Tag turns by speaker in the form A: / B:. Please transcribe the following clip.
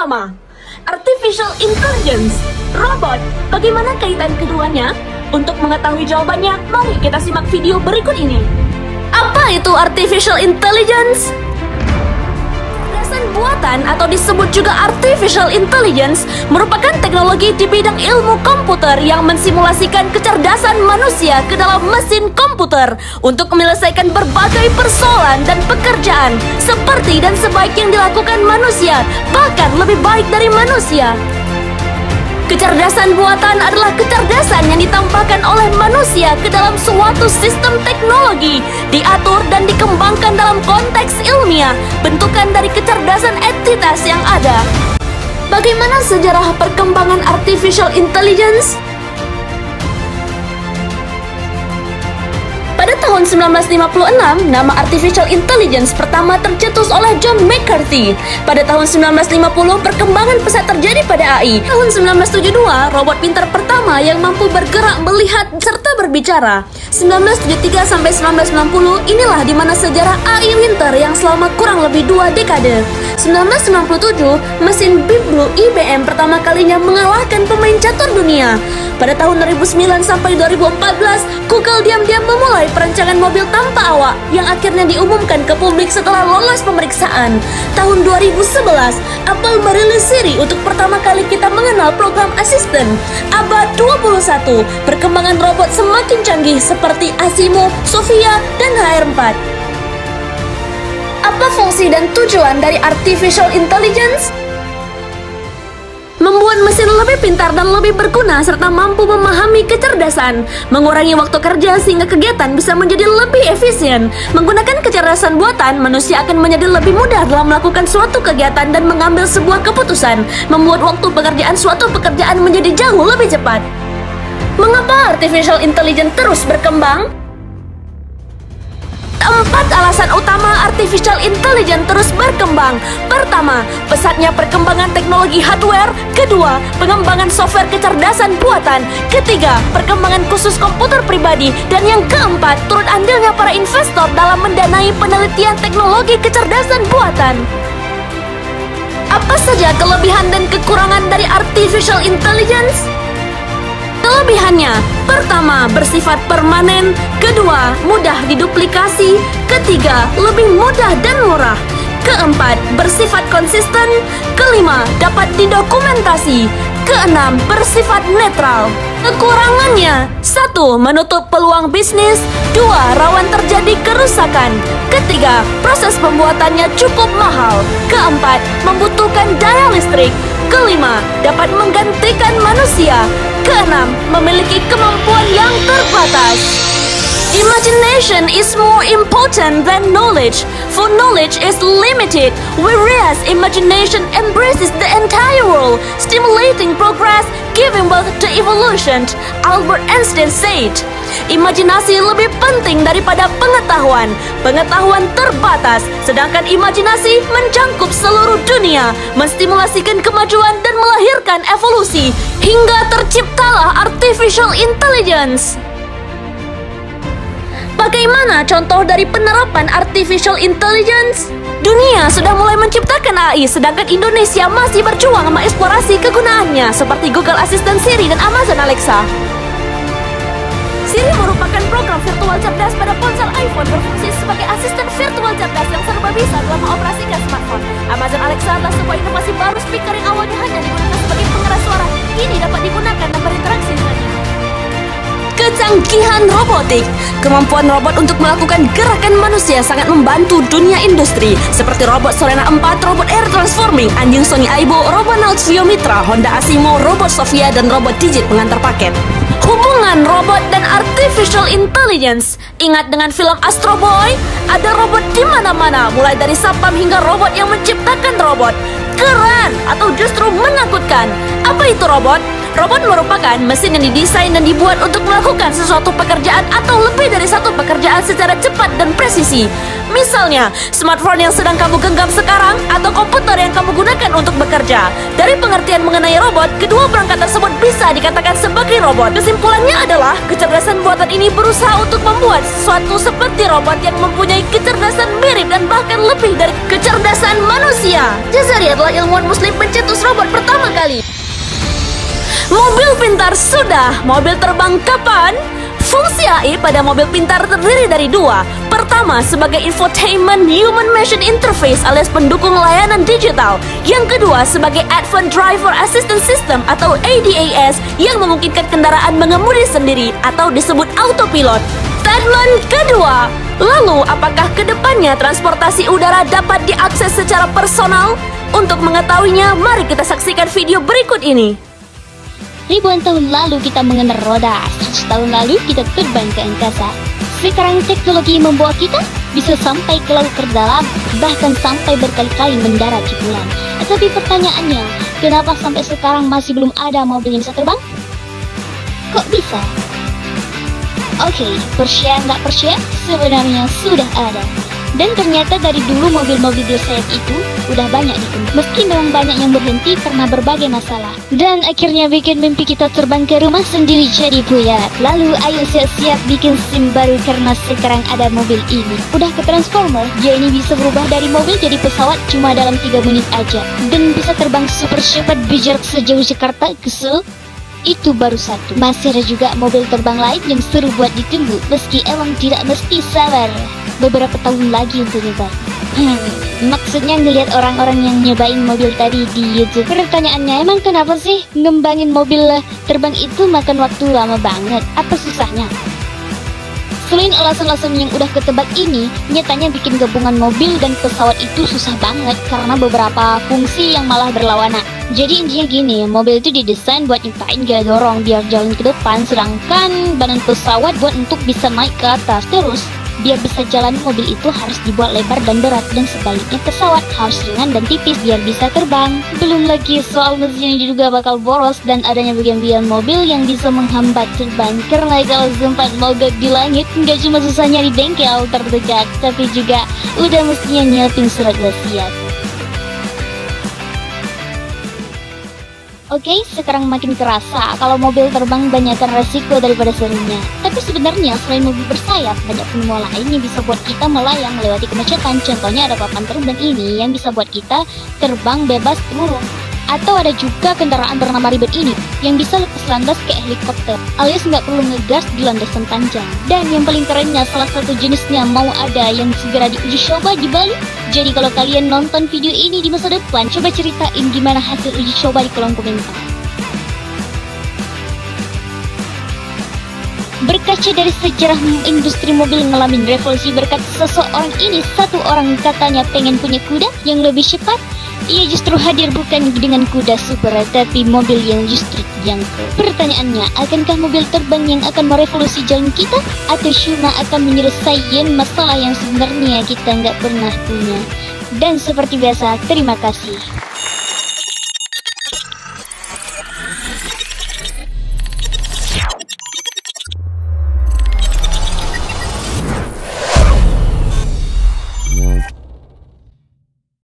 A: pertama, Artificial Intelligence, robot. Bagaimana kaitan keduanya? Untuk mengetahui jawabannya, mari kita simak video berikut ini. Apa itu Artificial Intelligence? Kecerdasan buatan atau disebut juga Artificial Intelligence merupakan teknologi di bidang ilmu komputer yang mensimulasikan kecerdasan manusia ke dalam mesin komputer untuk menyelesaikan berbagai persoalan dan pekerjaan seperti dan sebaik yang dilakukan manusia, bahkan lebih baik dari manusia. Kecerdasan buatan adalah kecerdasan yang ditambahkan oleh manusia ke dalam suatu sistem teknologi, diatur dan dikembangkan dalam konteks ilmiah, bentukan dari kecerdasan entitas yang ada. Bagaimana sejarah perkembangan Artificial Intelligence? Pada tahun 1956, nama Artificial Intelligence pertama tercetus oleh John McCarthy. Pada tahun 1950, perkembangan pesat terjadi pada AI. Tahun 1972, robot pintar pertama yang mampu bergerak, melihat, serta berbicara. 1973 sampai 1990, inilah di mana sejarah AI Winter yang selama kurang lebih 2 dekade. 1997, mesin Deep Blue IBM pertama kalinya mengalahkan pemain catur dunia. Pada tahun 2009 sampai 2014, Google diam-diam memulai perancangan mobil tanpa awak yang akhirnya diumumkan ke publik setelah lolos pemeriksaan. Tahun 2011, Apple merilis Siri untuk pertama kali kita mengenal program asisten. Abad 21, perkembangan robot semakin canggih seperti Asimo, Sophia, dan HR-4. Apa fungsi dan tujuan dari Artificial Intelligence? Membuat mesin lebih pintar dan lebih berguna serta mampu memahami kecerdasan, mengurangi waktu kerja sehingga kegiatan bisa menjadi lebih efisien. Menggunakan kecerdasan buatan, manusia akan menjadi lebih mudah dalam melakukan suatu kegiatan dan mengambil sebuah keputusan, membuat waktu pekerjaan suatu pekerjaan menjadi jauh lebih cepat. Mengapa Artificial Intelligence terus berkembang? 4 alasan utama Artificial Intelligence terus berkembang. Pertama, pesatnya perkembangan teknologi hardware. Kedua, pengembangan software kecerdasan buatan. Ketiga, perkembangan khusus komputer pribadi. Dan yang keempat, turut andilnya para investor dalam mendanai penelitian teknologi kecerdasan buatan. Apa saja kelebihan dan kekurangan dari Artificial Intelligence? Kelebihannya, pertama, bersifat permanen. Kedua, mudah diduplikasi. Ketiga, lebih mudah dan murah. Keempat, bersifat konsisten. Kelima, dapat didokumentasi. Keenam, bersifat netral. Kekurangannya, 1. Menutup peluang bisnis. 2. Rawan terjadi kerusakan. Ketiga, proses pembuatannya cukup mahal. Keempat, membutuhkan daya listrik. Kelima, dapat menggantikan manusia. Keenam, memiliki kemampuan yang terbatas. Imagination is more important than knowledge, for knowledge is limited, whereas imagination embraces the entire world, stimulating progress, giving birth to evolution, Albert Einstein said. Imajinasi lebih penting daripada pengetahuan. Pengetahuan terbatas, sedangkan imajinasi mencakup seluruh dunia, menstimulasikan kemajuan dan melahirkan evolusi, hingga terciptalah Artificial Intelligence. Bagaimana contoh dari penerapan Artificial Intelligence? Dunia sudah mulai menciptakan AI, sedangkan Indonesia masih berjuang mengeksplorasi kegunaannya seperti Google Assistant Siri dan Amazon Alexa. Siri merupakan program virtual cerdas pada ponsel iPhone, berfungsi sebagai asisten virtual cerdas yang serba bisa dalam mengoperasikan smartphone. Amazon Alexa adalah sebuah inovasi baru speaker yang awalnya hanya digunakan sebagai pengeras suara, kini dapat digunakan dan berinteraksi dengannya. Kecanggihan robotik. Kemampuan robot untuk melakukan gerakan manusia sangat membantu dunia industri, seperti robot Sorena 4, robot Air Transforming, anjing Sony Aibo, robot Nauts Vio Mitra, Honda Asimo, robot Sophia, dan robot Digit pengantar paket. Hubungan robot dan Artificial Intelligence. Ingat dengan film Astro Boy? Ada robot di mana-mana, mulai dari sapam hingga robot yang menciptakan robot. Keren atau justru menakutkan? Apa itu robot? Robot merupakan mesin yang didesain dan dibuat untuk melakukan sesuatu pekerjaan atau lebih dari satu pekerjaan secara cepat dan presisi. Misalnya, smartphone yang sedang kamu genggam sekarang atau komputer yang kamu gunakan untuk bekerja. Dari pengertian mengenai robot, kedua perangkat tersebut bisa dikatakan sebagai robot. Kesimpulannya adalah, kecerdasan buatan ini berusaha untuk membuat sesuatu seperti robot yang mempunyai kecerdasan mirip dan bahkan lebih dari kecerdasan manusia. Jazari adalah ilmuwan muslim pencetus robot pertama kali. Mobil pintar sudah, mobil terbang kapan? Fungsi AI pada mobil pintar terdiri dari dua. Pertama, sebagai infotainment human machine interface alias pendukung layanan digital. Yang kedua, sebagai advanced driver assistance system atau ADAS yang memungkinkan kendaraan mengemudi sendiri atau disebut autopilot. Tagline kedua, lalu apakah kedepannya transportasi udara dapat diakses secara personal? Untuk mengetahuinya, mari kita saksikan video berikut ini.
B: Ribuan tahun lalu kita mengenal roda, 100 tahun lalu kita terbang ke angkasa. Sekarang teknologi membawa kita bisa sampai ke laut terdalam, bahkan sampai berkali-kali mendarat di bulan. Tapi pertanyaannya, kenapa sampai sekarang masih belum ada mobil yang bisa terbang? Kok bisa? Oke, percaya nggak percaya, sebenarnya sudah ada. Dan ternyata dari dulu mobil-mobil bersayap itu udah banyak ditemukan. Meski memang banyak yang berhenti karena berbagai masalah. Dan akhirnya bikin mimpi kita terbang ke rumah sendiri jadi buyar. Lalu ayo siap-siap bikin SIM baru karena sekarang ada mobil ini. Udah ke Transformer, dia ini bisa berubah dari mobil jadi pesawat cuma dalam 3 menit aja. Dan bisa terbang super cepat berjarak sejauh Jakarta ke Seoul. Itu baru satu. Masih ada juga mobil terbang lain yang seru buat ditunggu. Meski emang tidak mesti sabar beberapa tahun lagi untuk nyoba. Maksudnya ngelihat orang-orang yang nyobain mobil tadi di YouTube. Pertanyaannya, emang kenapa sih ngembangin mobil terbang itu makan waktu lama banget? Apa susahnya? Selain alasan-alasan yang udah ketebak ini, nyatanya bikin gabungan mobil dan pesawat itu susah banget karena beberapa fungsi yang malah berlawanan. Jadi intinya gini, mobil itu didesain buat nyiptain gaya dorong biar jalan ke depan, sedangkan badan pesawat buat untuk bisa naik ke atas. Terus, biar bisa jalan, mobil itu harus dibuat lebar dan berat, dan sebaliknya pesawat harus ringan dan tipis biar bisa terbang. Belum lagi soal mesin yang diduga bakal boros dan adanya bagian-bagian mobil yang bisa menghambat terbang. Karena kalau sempat mogok di langit, nggak cuma susah nyari bengkel terdekat, tapi juga udah mestinya nyiapin surat wasiat. Oke, sekarang makin kerasa kalau mobil terbang banyakkan resiko daripada serunya. Tapi sebenarnya selain mobil bersayap, banyak penemu lain yang bisa buat kita melayang melewati kemacetan. Contohnya ada papan terbang ini yang bisa buat kita terbang bebas turun. Atau ada juga kendaraan bernama ribet ini yang bisa lepas landas kayak helikopter, alias nggak perlu ngegas di landasan panjang. Dan yang paling kerennya, salah satu jenisnya mau ada yang segera diuji coba di Bali. Jadi kalau kalian nonton video ini di masa depan, coba ceritain gimana hasil uji coba di kolom komentar. Berkaca dari sejarah industri mobil ngalamin revolusi berkat seseorang ini, satu orang katanya pengen punya kuda yang lebih cepat. Ia justru hadir bukan dengan kuda super, tapi mobil yang justru jangkau. Pertanyaannya, akankah mobil terbang yang akan merevolusi jalan kita? Atau cuma akan menyelesaikan masalah yang sebenarnya kita nggak pernah punya? Dan seperti biasa, terima kasih.